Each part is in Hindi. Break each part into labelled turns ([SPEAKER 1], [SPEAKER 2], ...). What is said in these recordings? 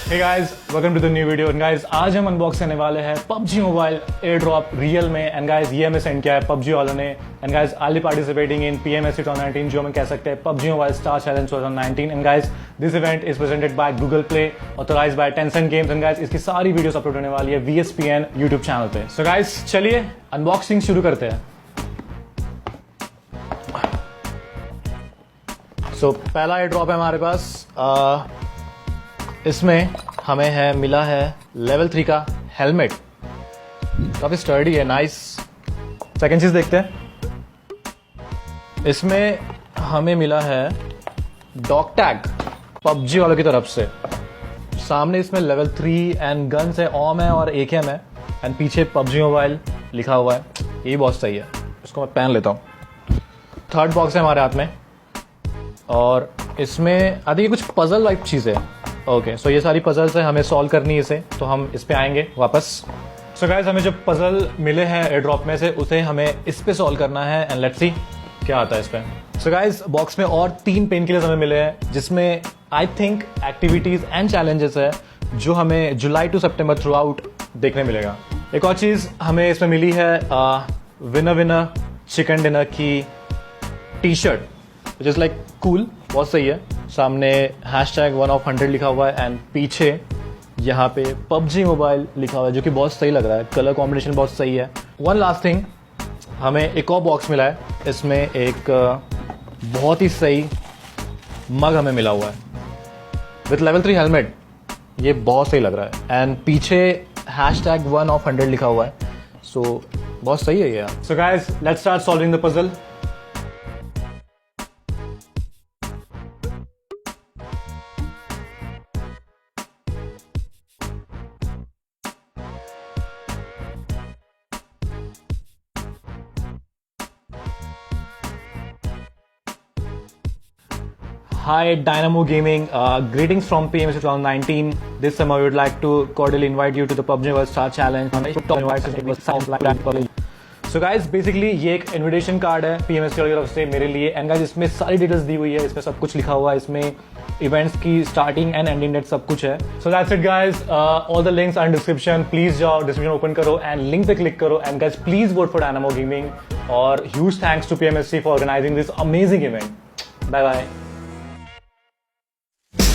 [SPEAKER 1] Hey guys, welcome to the new video. And guys, आज हम अनबॉक्स करने वाले हैं PUBG mobile air drop real में. एंड गाइज ये हमें सेंड किया है PUBG वालों ने. And guys I will participating in PMSC 2019 जो हम कह सकते हैं PUBG mobile star challenge 2019. And guys this event is presented by Google play, authorised bye Tencent games. And guys इसकी सारी वीडियोस अपलोड होने वाली है VSPN यूट्यूब चैनल पे. सो गाइज चलिए अनबॉक्सिंग शुरू करते हैं. सो पहला एयर ड्रॉप है हमारे पास. इसमें हमें मिला है लेवल 3 का हेलमेट. काफी स्टर्डी है, नाइस. सेकंड चीज देखते हैं. इसमें हमें मिला है डॉग टैग PUBG वालों की तरफ से. सामने इसमें लेवल 3 एंड गन्स है, ओम है और AKM है. एंड पीछे PUBG मोबाइल लिखा हुआ है. ये बहुत सही है, इसको मैं पहन लेता हूँ. थर्ड बॉक्स है हमारे हाथ में और इसमें आई थिंक कुछ पजल वाइप चीज़ है. ओके, सो ये सारी पजल्स है, हमें सॉल्व करनी है इसे, तो हम इस पे आएंगे वापस. सो गाइज हमें जो पजल मिले हैं एयर ड्रॉप में से उसे हमें इस पे सॉल्व करना है. एंड लेट्स सी क्या आता है इस पे. सो गाइज बॉक्स में और 3 पेन किलर्स हमें मिले हैं जिसमें I think activities and challenges है जो हमें जुलाई टू सितंबर थ्रू आउट देखने मिलेगा. एक और चीज हमें इसमें मिली है विनर विनर चिकन डिनर की T-shirt, which is like cool, बहुत सही है. सामने #1of100 लिखा हुआ है एंड पीछे यहाँ पे PUBG मोबाइल लिखा हुआ है जो कि बहुत सही लग रहा है. कलर कॉम्बिनेशन बहुत सही है. वन लास्ट थिंग, हमें एक और बॉक्स मिला है. इसमें एक बहुत ही सही मग हमें मिला हुआ है विथ लेवल 3 हेलमेट. ये बहुत सही लग रहा है एंड पीछे #1of100 लिखा हुआ है. सो बहुत सही है ये. So guys let's start solving the puzzle. Hi Dynamo Gaming, greetings from PMSC 2019. This summer we would like to cordially invite you to the PUBG Mobile Star Challenge. So guys, basically ये एक invitation card है PMSC की तरफ से मेरे लिए. And guys इसमें सारी डिटेल्स दी हुई है, इसमें सब कुछ लिखा हुआ है, इसमें इवेंट्स की स्टार्टिंग एंड एंडिंग डेट सब कुछ है. So that's it guys, all the links are in description. Please जाओ डिस्क्रिप्शन ओपन करो एंड लिंक पे क्लिक करो. And guys please vote for Dynamo Gaming. और huge thanks to PMSC for organizing this amazing event. Bye bye.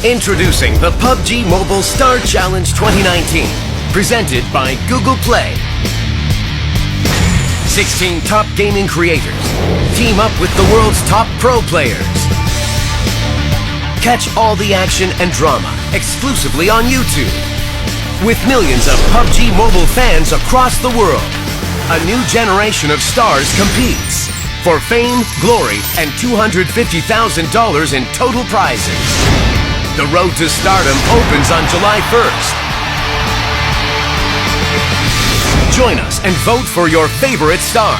[SPEAKER 2] Introducing the PUBG Mobile Star Challenge 2019, presented by Google Play. 16 top gaming creators team up with the world's top pro players. Catch all the action and drama exclusively on YouTube. With millions of PUBG Mobile fans across the world, a new generation of stars competes for fame, glory, and $250,000 in total prizes. The road to stardom opens on July 1st. Join us and vote for your favorite star.